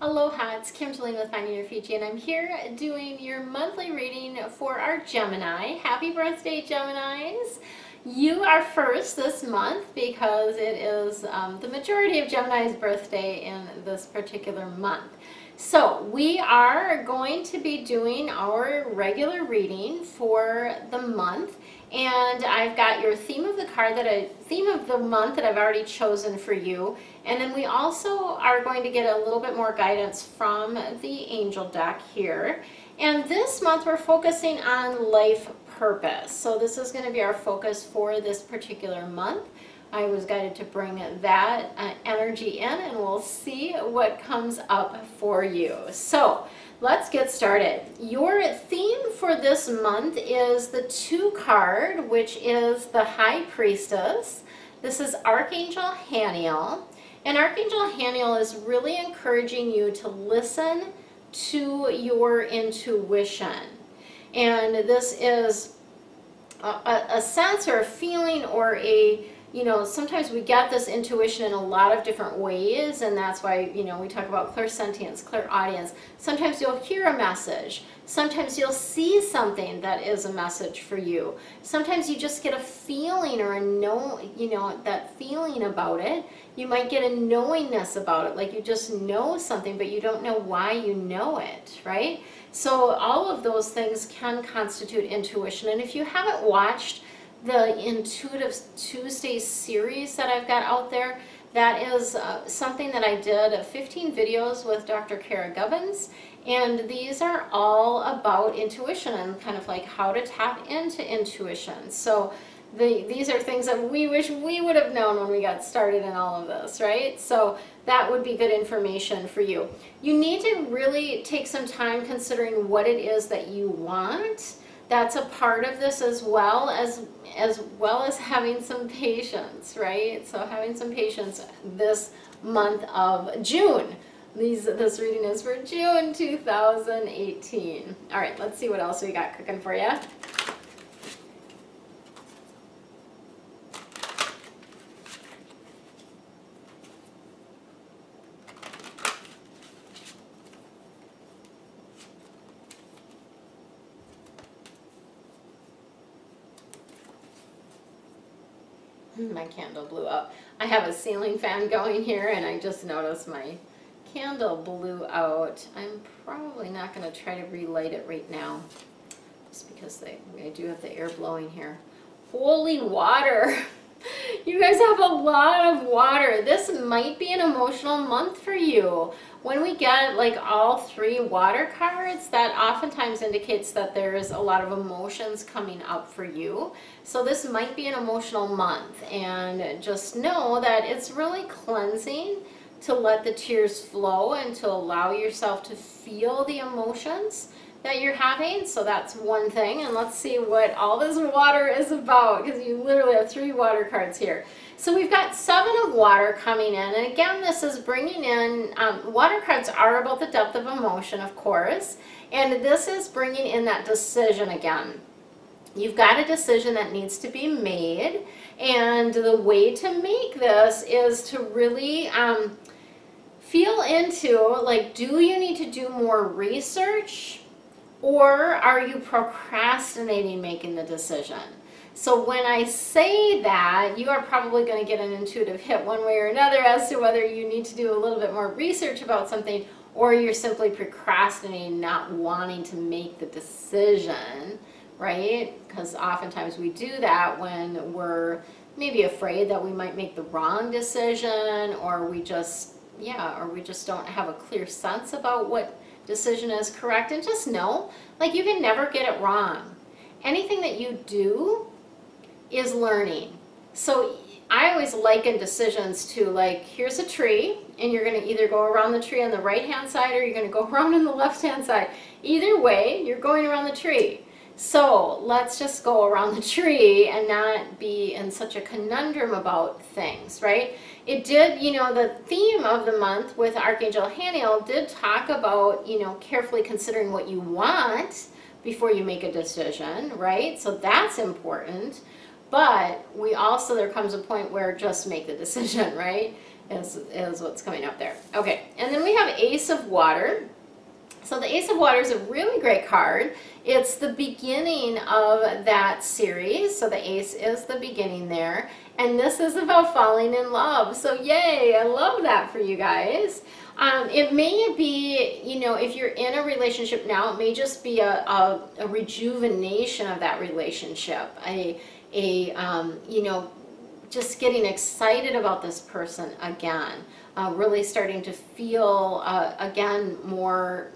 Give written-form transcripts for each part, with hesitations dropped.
Aloha, it's Kim Jolene with Finding Your Fuji, and I'm here doing your monthly reading for our Gemini. Happy birthday, Geminis! You are first this month because it is the majority of Gemini's birthday in this particular month. So we are going to be doing our regular reading for the month, and I've got your theme of the theme of the month that I've already chosen for you. And then we also are going to get a little bit more guidance from the angel deck here. And this month we're focusing on life purpose. So this is going to be our focus for this particular month. I was guided to bring that energy in, and we'll see what comes up for you. So let's get started. Your theme for this month is the 2 card, which is the High Priestess. This is Archangel Haniel. And Archangel Haniel is really encouraging you to listen to your intuition. And this is a sense or a feeling or sometimes we get this intuition in a lot of different ways, and that's why, we talk about clairsentience, clairaudience. Sometimes you'll hear a message. Sometimes you'll see something that is a message for you. Sometimes you just get a feeling or that feeling about it. You might get a knowingness about it, like you just know something, but you don't know why you know it, right? So all of those things can constitute intuition. And if you haven't watched the Intuitive Tuesday series that I've got out there, that is something that I did 15 videos with Dr. Kara Gubbins, and these are all about intuition and kind of like how to tap into intuition. So these are things that we wish we would have known when we got started in all of this, right? So that would be good information for you. You need to really take some time considering what it is that you want. That's a part of this as well as having some patience, right? So having some patience this month of June. This reading is for June 2018. All right, let's see what else we got cooking for you. My candle blew up. I have a ceiling fan going here, and I just noticed my candle blew out. I'm probably not going to try to relight it right now, just because I do have the air blowing here. Holy water! You guys have a lot of water. This might be an emotional month for you. When we get like all 3 water cards, that oftentimes indicates that there is a lot of emotions coming up for you. So this might be an emotional month, and just know that it's really cleansing to let the tears flow and to allow yourself to feel the emotions that you're having. So that's one thing. And let's see what all this water is about, because you literally have 3 water cards here. So we've got 7 of water coming in, and again, this is bringing in, water cards are about the depth of emotion, of course, and this is bringing in that decision again. You've got a decision that needs to be made, and the way to make this is to really feel into, like, do you need to do more research, or are you procrastinating making the decision? So when I say that, you are probably going to get an intuitive hit one way or another as to whether you need to do a little bit more research about something, or you're simply procrastinating, not wanting to make the decision, right? Because oftentimes we do that when we're maybe afraid that we might make the wrong decision, or we just don't have a clear sense about what decision is correct. And just know, like, you can never get it wrong. Anything that you do is learning. So I always liken decisions to, like, here's a tree, and you're going to either go around the tree on the right hand side, or you're going to go around on the left hand side. Either way, you're going around the tree. So let's just go around the tree and not be in such a conundrum about things, right? It did, the theme of the month with Archangel Haniel did talk about, carefully considering what you want before you make a decision, right? So that's important. But we also, there comes a point where just make the decision, right? is what's coming up there. Okay, and then we have Ace of Water. So the Ace of Water is a really great card. It's the beginning of that series. So the Ace is the beginning there. And this is about falling in love. So yay, I love that for you guys. It may be, you know, if you're in a relationship now, it may just be a rejuvenation of that relationship. You know, just getting excited about this person again. Really starting to feel, again, more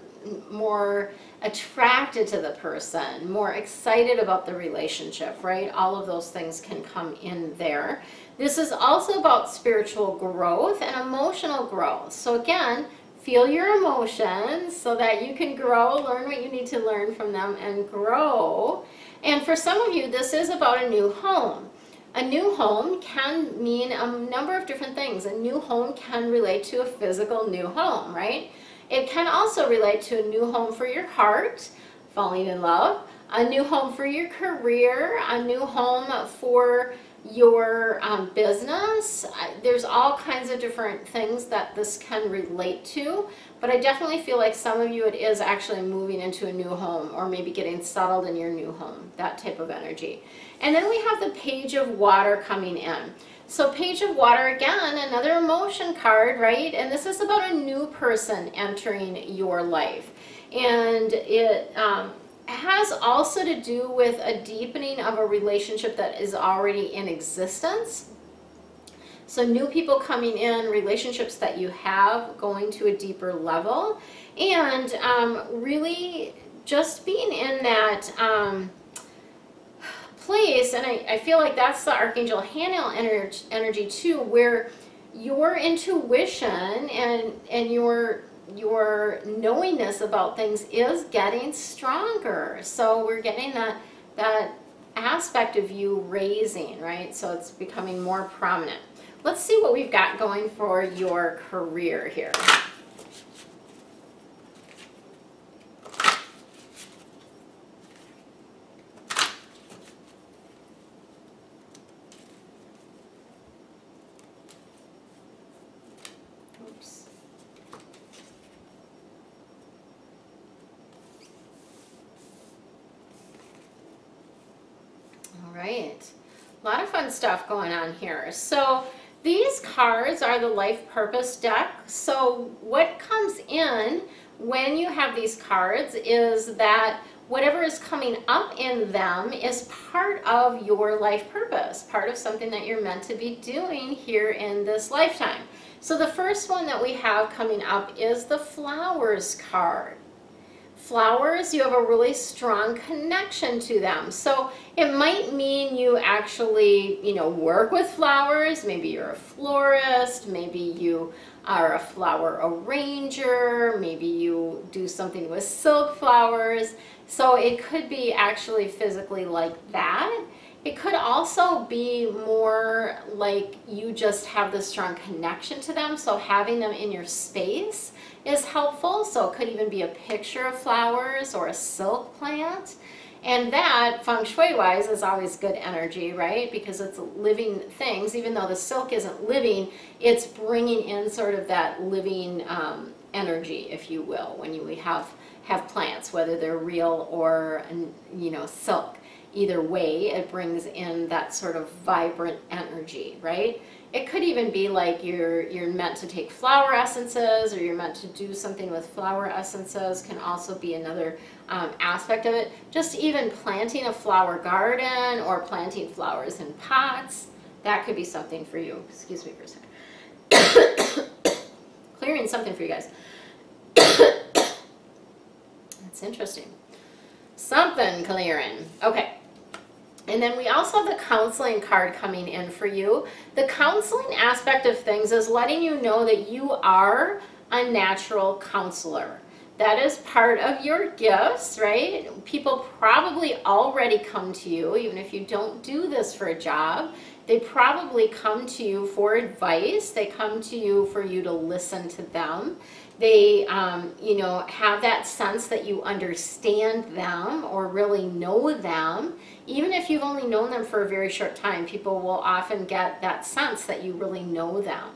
attracted to the person, more excited about the relationship, right? All of those things can come in there. This is also about spiritual growth and emotional growth. So again, feel your emotions so that you can grow, learn what you need to learn from them and grow. And for some of you, this is about a new home. A new home can mean a number of different things. A new home can relate to a physical new home, right? It can also relate to a new home for your heart, falling in love, a new home for your career, a new home for your business. There's all kinds of different things that this can relate to, but I definitely feel like some of you it is actually moving into a new home or maybe getting settled in your new home, that type of energy. And then we have the Page of Water coming in. So Page of Water, again, another emotion card, right? And this is about a new person entering your life. And it has also to do with a deepening of a relationship that is already in existence. So new people coming in, relationships that you have going to a deeper level. And really just being in that place, and I feel like that's the Archangel Haniel energy too, where your intuition and your knowingness about things is getting stronger. So we're getting that aspect of you raising, right? So it's becoming more prominent. Let's see what we've got going for your career here. Right, a lot of fun stuff going on here. So these cards are the Life Purpose deck. So what comes in when you have these cards is that whatever is coming up in them is part of your life purpose, part of something that you're meant to be doing here in this lifetime. So the first one that we have coming up is the Flowers card. Flowers, you have a really strong connection to them. So it might mean you actually, you know, work with flowers. Maybe you're a florist, maybe you are a flower arranger, maybe you do something with silk flowers. So it could be actually physically like that. It could also be more like you just have this strong connection to them. So having them in your space is helpful. So it could even be a picture of flowers or a silk plant. And that, feng shui wise, is always good energy, right? Because it's living things. Even though the silk isn't living, it's bringing in sort of that living energy, if you will, when we have plants, whether they're real or, you know, silk. Either way, it brings in that sort of vibrant energy, right? It could even be like you're meant to take flower essences, or you're meant to do something with flower essences can also be another aspect of it. Just even planting a flower garden or planting flowers in pots, that could be something for you. Excuse me for a second. Clearing something for you guys. That's interesting. Something clearing. Okay. And then we also have the counseling card coming in for you. The counseling aspect of things is letting you know that you are a natural counselor. That is part of your gifts, right? People probably already come to you, even if you don't do this for a job. They probably come to you for advice. They come to you for you to listen to them. They, you know, have that sense that you understand them or really know them. Even if you've only known them for a very short time, people will often get that sense that you really know them.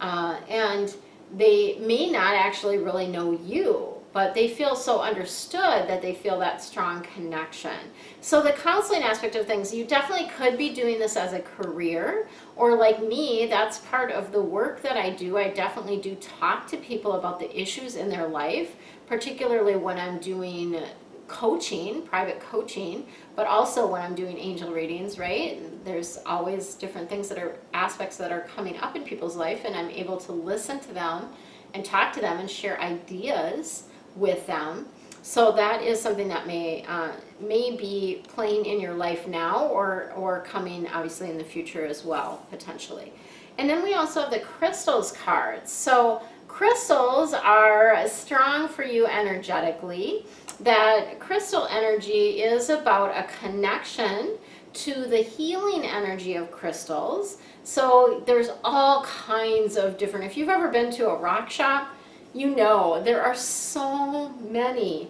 and they may not actually really know you, but they feel so understood that they feel that strong connection. So the counseling aspect of things, you definitely could be doing this as a career, or like me, that's part of the work that I do. I definitely do talk to people about the issues in their life, particularly when I'm doing coaching, private coaching, but also when I'm doing angel readings, right? There's always different things that are aspects that are coming up in people's life, and I'm able to listen to them and talk to them and share ideas with them. So that is something that may be playing in your life now, or coming obviously in the future as well, potentially. And then we also have the crystals cards. So crystals are strong for you energetically. That crystal energy is about a connection to the healing energy of crystals. So there's all kinds of different, if you've ever been to a rock shop, you know there are so many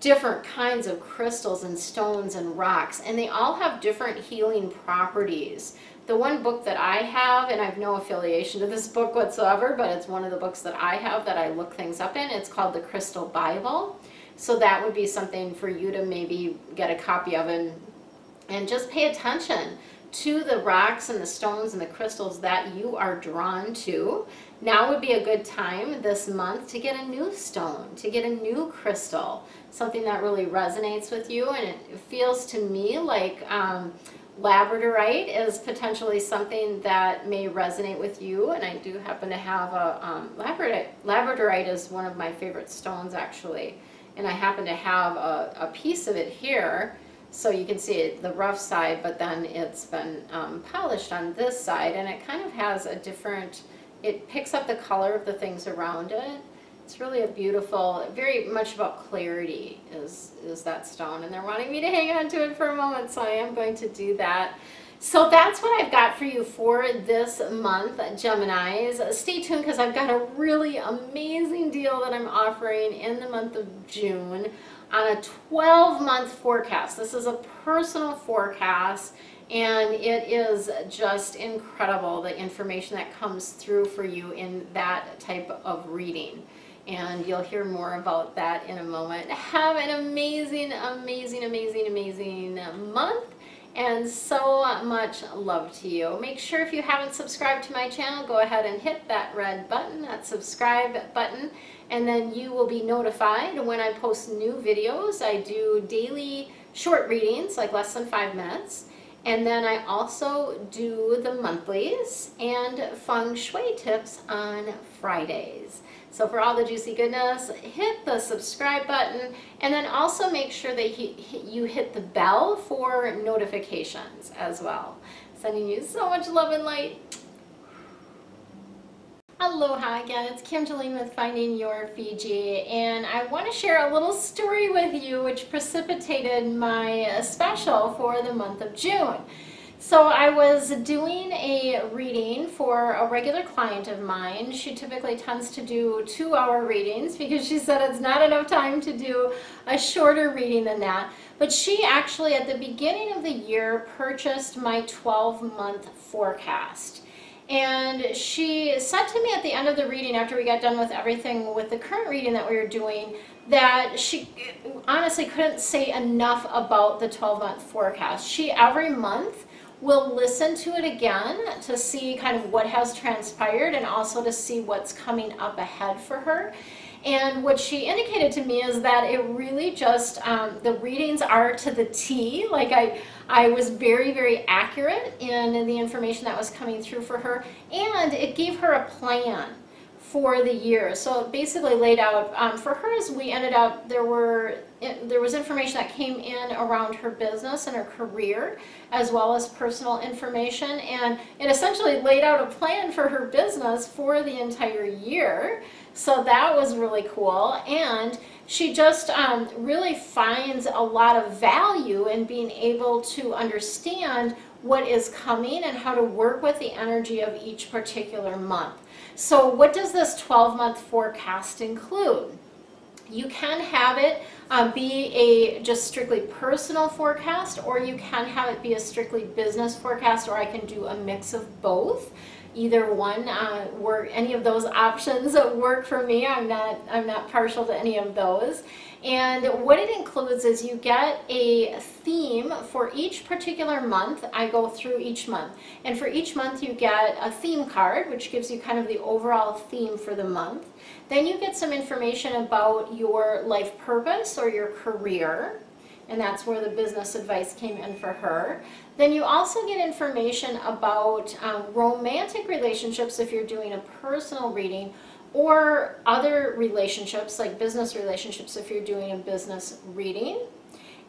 different kinds of crystals and stones and rocks, and they all have different healing properties. The one book that I have, and I have no affiliation to this book whatsoever, but it's one of the books that I have that I look things up in, it's called the Crystal Bible. So that would be something for you to maybe get a copy of, and just pay attention to the rocks and the stones and the crystals that you are drawn to. Now would be a good time this month to get a new stone, to get a new crystal, something that really resonates with you. And it feels to me like labradorite is potentially something that may resonate with you. And I do happen to have a labradorite. Labradorite is one of my favorite stones, actually. And I happen to have a piece of it here. So you can see it, the rough side, but then it's been polished on this side, and it kind of has a different, it picks up the color of the things around it. It's really a beautiful, very much about clarity is that stone, and they're wanting me to hang on to it for a moment, so I am going to do that. So that's what I've got for you for this month, Geminis. Stay tuned, because I've got a really amazing deal that I'm offering in the month of June on a 12-month forecast. This is a personal forecast, and it is just incredible, the information that comes through for you in that type of reading. And you'll hear more about that in a moment. Have an amazing, amazing, amazing, amazing month, and so much love to you. Make sure, if you haven't subscribed to my channel, go ahead and hit that red button, that subscribe button, and then you will be notified when I post new videos. I do daily short readings, like less than 5 minutes. And then I also do the monthlies and feng shui tips on Fridays. So for all the juicy goodness, hit the subscribe button, and then also make sure that you hit the bell for notifications as well. Sending you so much love and light. Aloha again, it's Kim with Finding Your Fiji, and I want to share a little story with you which precipitated my special for the month of June. So I was doing a reading for a regular client of mine. She typically tends to do 2-hour readings because she said it's not enough time to do a shorter reading than that. But she actually, at the beginning of the year, purchased my 12-month forecast. And she said to me at the end of the reading, after we got done with everything with the current reading that we were doing, that she honestly couldn't say enough about the 12-month forecast. She, every month, will listen to it again to see kind of what has transpired, and also to see what's coming up ahead for her. And what she indicated to me is that it really just, the readings are to the T. Like I was very, very accurate in the information that was coming through for her, and it gave her a plan for the year. So it basically laid out, for hers, we ended up, there was information that came in around her business and her career, as well as personal information, and it essentially laid out a plan for her business for the entire year. So that was really cool, and she just really finds a lot of value in being able to understand what is coming and how to work with the energy of each particular month. So what does this 12-month forecast include? You can have it be a just strictly personal forecast, or you can have it be a strictly business forecast, or I can do a mix of both. either one work, any of those options work for me. I'm not partial to any of those. And what it includes is you get a theme for each particular month. I go through each month, and for each month you get a theme card, which gives you kind of the overall theme for the month. Then you get some information about your life purpose or your career, and that's where the business advice came in for her. Then you also get information about romantic relationships if you're doing a personal reading, or other relationships like business relationships if you're doing a business reading.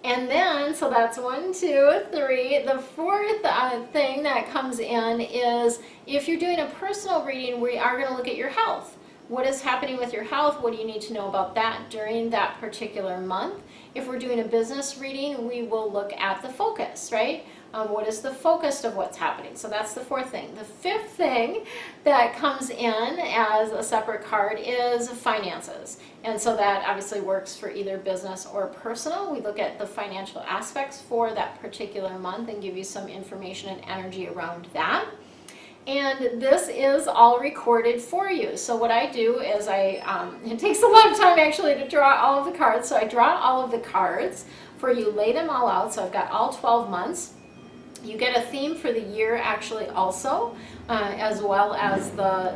And then, so that's 1, 2, 3. The fourth thing that comes in is if you're doing a personal reading, we are going to look at your health. What is happening with your health? What do you need to know about that during that particular month? If we're doing a business reading, we will look at the focus, right? What is the focus of what's happening? So that's the fourth thing. The fifth thing that comes in as a separate card is finances. And so that obviously works for either business or personal. We look at the financial aspects for that particular month and give you some information and energy around that. And this is all recorded for you. So what I do is it takes a lot of time actually to draw all of the cards. So I draw all of the cards for you, lay them all out. So I've got all 12 months. You get a theme for the year actually also, as well as the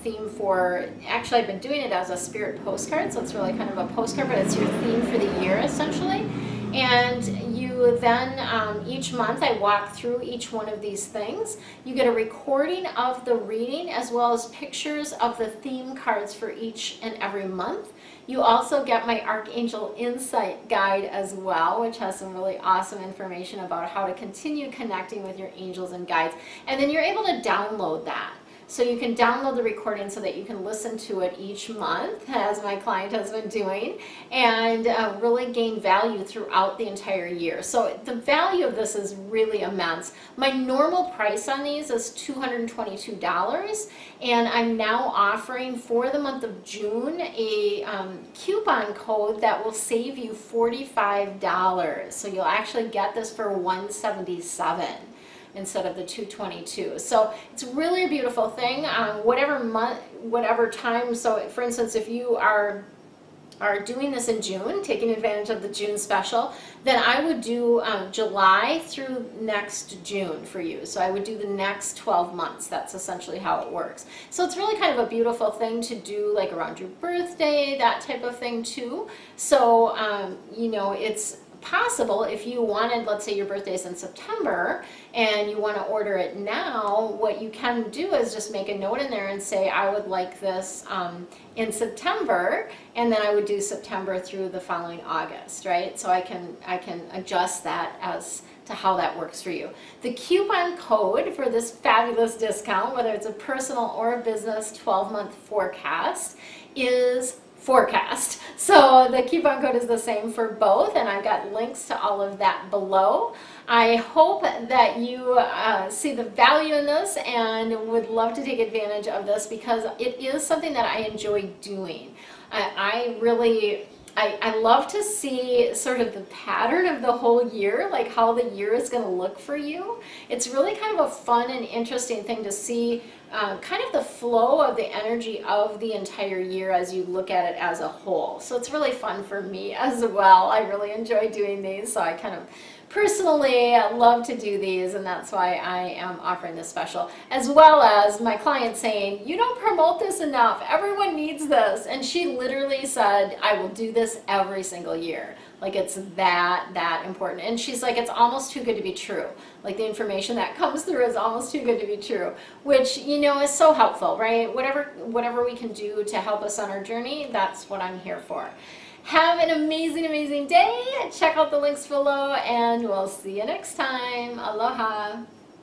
theme for, actually I've been doing it as a spirit postcard, so it's really kind of a postcard, but it's your theme for the year essentially. And you then, each month I walk through each one of these things. You get a recording of the reading as well as pictures of the theme cards for each and every month. You also get my Archangel Insight Guide as well, which has some really awesome information about how to continue connecting with your angels and guides. And then you're able to download that. So you can download the recording so that you can listen to it each month, as my client has been doing, and really gain value throughout the entire year. So the value of this is really immense. My normal price on these is $222, and I'm now offering for the month of June a coupon code that will save you $45. So you'll actually get this for $177. Instead of the $222. So it's really a beautiful thing. Whatever month, whatever time. So for instance, if you are doing this in June, taking advantage of the June special, then I would do July through next June for you. So I would do the next 12 months. That's essentially how it works. So it's really kind of a beautiful thing to do, like around your birthday, that type of thing too. So, you know, it's possible if you wanted, let's say your birthday's in September and you want to order it now, what you can do is just make a note in there and say, I would like this in September, and then I would do September through the following August, right? So I can adjust that as to how that works for you. The coupon code for this fabulous discount, whether it's a personal or a business 12-month forecast, is forecast. So the coupon code is the same for both, and I've got links to all of that below. I hope that you see the value in this and would love to take advantage of this, because it is something that I enjoy doing. I love to see sort of the pattern of the whole year, like how the year is going to look for you. It's really kind of a fun and interesting thing to see kind of the flow of the energy of the entire year as you look at it as a whole. So it's really fun for me as well. I really enjoy doing these, so I kind of personally love to do these, and that's why I am offering this special, as well as my client saying, you don't promote this enough, everyone needs this. And she literally said, I will do this every single year. Like, it's that important. And she's like, it's almost too good to be true. Like, the information that comes through is almost too good to be true, which, you know, is so helpful, right? Whatever we can do to help us on our journey, that's what I'm here for. Have an amazing, amazing day. Check out the links below, and we'll see you next time. Aloha.